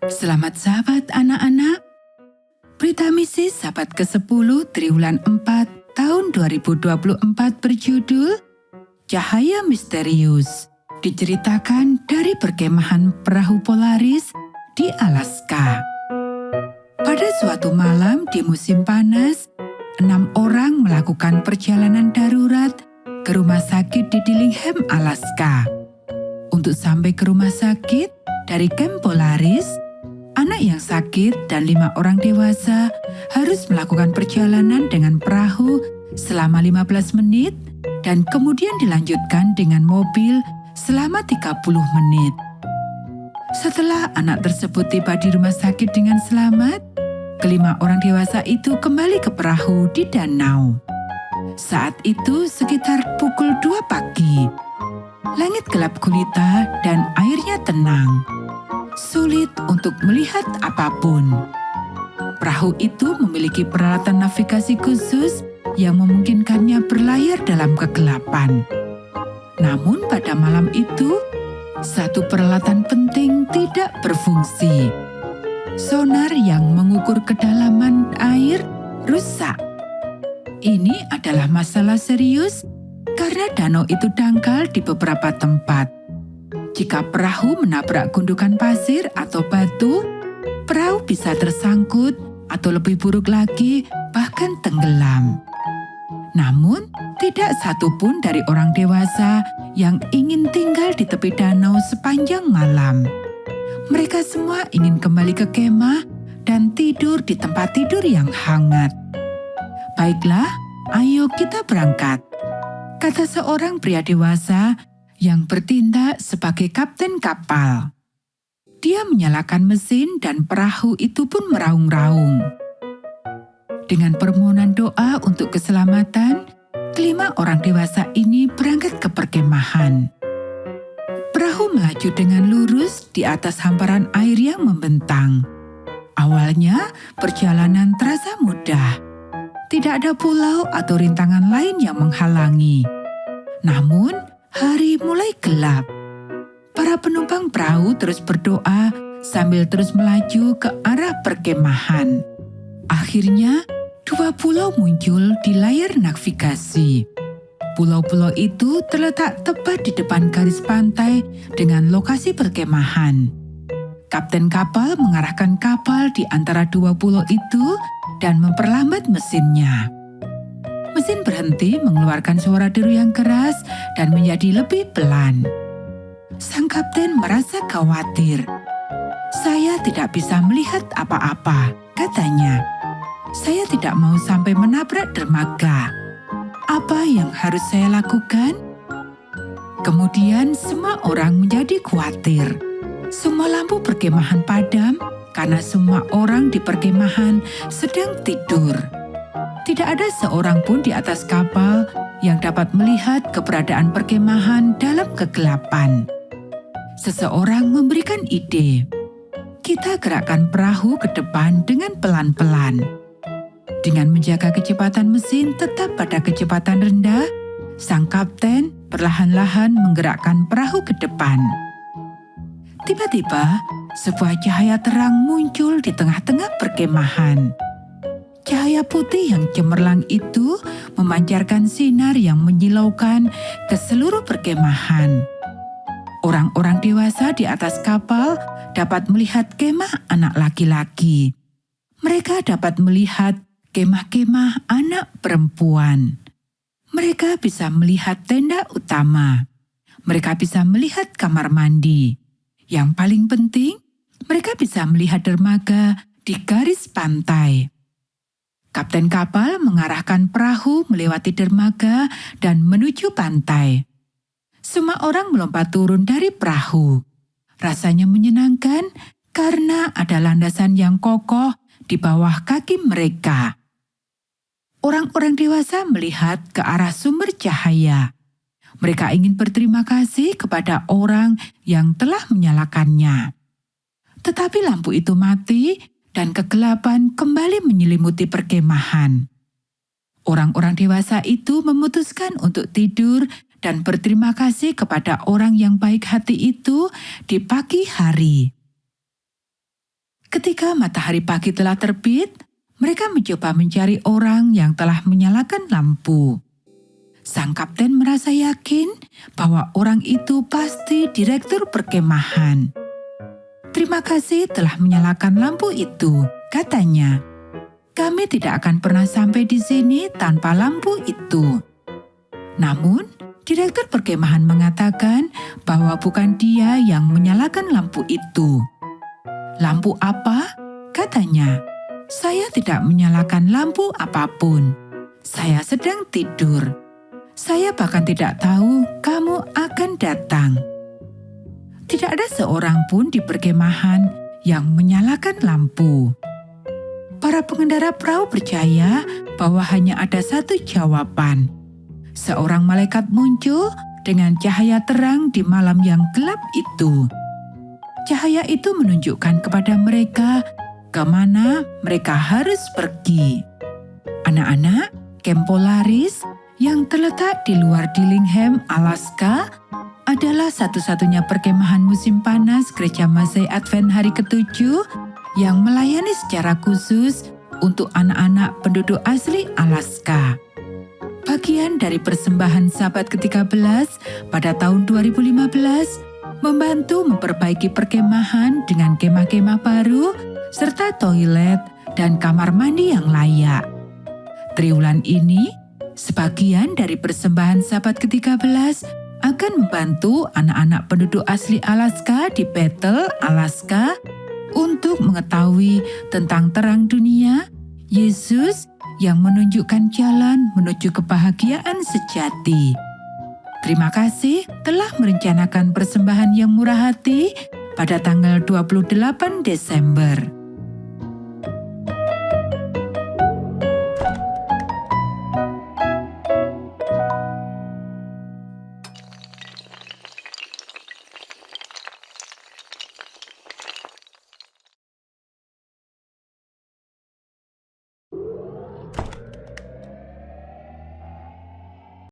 Selamat sahabat anak-anak. Berita misi sahabat ke-10 triwulan 4 tahun 2024 berjudul Cahaya Misterius. Diceritakan dari perkemahan perahu Polaris di Alaska. Pada suatu malam di musim panas, 6 orang melakukan perjalanan darurat ke rumah sakit di Dillingham, Alaska. Untuk sampai ke rumah sakit dari Camp Polaris, anak yang sakit dan 5 orang dewasa harus melakukan perjalanan dengan perahu selama 15 menit dan kemudian dilanjutkan dengan mobil selama 30 menit. Setelah anak tersebut tiba di rumah sakit dengan selamat, kelima orang dewasa itu kembali ke perahu di danau. Saat itu sekitar pukul 2 pagi. Langit gelap gulita dan airnya tenang. Sulit untuk melihat apapun. Perahu itu memiliki peralatan navigasi khusus yang memungkinkannya berlayar dalam kegelapan. Namun pada malam itu, satu peralatan penting tidak berfungsi. Sonar yang mengukur kedalaman air rusak. Ini adalah masalah serius karena danau itu dangkal di beberapa tempat. Jika perahu menabrak gundukan pasir atau batu, perahu bisa tersangkut atau lebih buruk lagi, bahkan tenggelam. Namun, tidak satu pun dari orang dewasa yang ingin tinggal di tepi danau sepanjang malam. Mereka semua ingin kembali ke kemah dan tidur di tempat tidur yang hangat. "Baiklah, ayo kita berangkat," kata seorang pria dewasa yang bertindak sebagai kapten kapal. Dia menyalakan mesin dan perahu itu pun meraung-raung. Dengan permohonan doa untuk keselamatan, kelima orang dewasa ini berangkat ke perkemahan. Perahu melaju dengan lurus di atas hamparan air yang membentang. Awalnya, perjalanan terasa mudah. Tidak ada pulau atau rintangan lain yang menghalangi. Namun, hari mulai gelap. Para penumpang perahu terus berdoa sambil terus melaju ke arah perkemahan. Akhirnya, 2 pulau muncul di layar navigasi. Pulau-pulau itu terletak tepat di depan garis pantai dengan lokasi perkemahan. Kapten kapal mengarahkan kapal di antara 2 pulau itu dan memperlambat mesinnya. Mesin berhenti mengeluarkan suara deru yang keras dan menjadi lebih pelan. Sang kapten merasa khawatir. "Saya tidak bisa melihat apa-apa," katanya. "Saya tidak mau sampai menabrak dermaga. Apa yang harus saya lakukan?" Kemudian semua orang menjadi khawatir. Semua lampu perkemahan padam karena semua orang di perkemahan sedang tidur. Tidak ada seorang pun di atas kapal yang dapat melihat keberadaan perkemahan dalam kegelapan. Seseorang memberikan ide. "Kita gerakkan perahu ke depan dengan pelan-pelan." Dengan menjaga kecepatan mesin tetap pada kecepatan rendah, sang kapten perlahan-lahan menggerakkan perahu ke depan. Tiba-tiba, sebuah cahaya terang muncul di tengah-tengah perkemahan. Cahaya putih yang cemerlang itu memancarkan sinar yang menyilaukan ke seluruh perkemahan. Orang-orang dewasa di atas kapal dapat melihat kemah anak laki-laki. Mereka dapat melihat kemah-kemah anak perempuan. Mereka bisa melihat tenda utama. Mereka bisa melihat kamar mandi. Yang paling penting, mereka bisa melihat dermaga di garis pantai. Kapten kapal mengarahkan perahu melewati dermaga dan menuju pantai. Semua orang melompat turun dari perahu. Rasanya menyenangkan karena ada landasan yang kokoh di bawah kaki mereka. Orang-orang dewasa melihat ke arah sumber cahaya. Mereka ingin berterima kasih kepada orang yang telah menyalakannya. Tetapi lampu itu mati dan kegelapan kembali menyelimuti perkemahan. Orang-orang dewasa itu memutuskan untuk tidur dan berterima kasih kepada orang yang baik hati itu di pagi hari. Ketika matahari pagi telah terbit, mereka mencoba mencari orang yang telah menyalakan lampu. Sang kapten merasa yakin bahwa orang itu pasti direktur perkemahan. "Terima kasih telah menyalakan lampu itu," katanya. "Kami tidak akan pernah sampai di sini tanpa lampu itu." Namun, direktur perkemahan mengatakan bahwa bukan dia yang menyalakan lampu itu. "Lampu apa?" katanya. "Saya tidak menyalakan lampu apapun. Saya sedang tidur. Saya bahkan tidak tahu kamu akan datang." Tidak ada seorang pun di perkemahan yang menyalakan lampu. Para pengendara perahu percaya bahwa hanya ada satu jawaban. Seorang malaikat muncul dengan cahaya terang di malam yang gelap itu. Cahaya itu menunjukkan kepada mereka kemana mereka harus pergi. Anak-anak, Camp Polaris yang terletak di luar Dillingham, Alaska, adalah satu-satunya perkemahan musim panas Gereja Masai Advent hari ke-7 yang melayani secara khusus untuk anak-anak penduduk asli Alaska. Bagian dari persembahan Sabat ke-13 pada tahun 2015 membantu memperbaiki perkemahan dengan kemah-kemah baru serta toilet dan kamar mandi yang layak. Triwulan ini, sebagian dari persembahan Sabat ke-13 akan membantu anak-anak penduduk asli Alaska di Bethel, Alaska, untuk mengetahui tentang terang dunia, Yesus yang menunjukkan jalan menuju kebahagiaan sejati. Terima kasih telah merencanakan persembahan yang murah hati pada tanggal 28 Desember.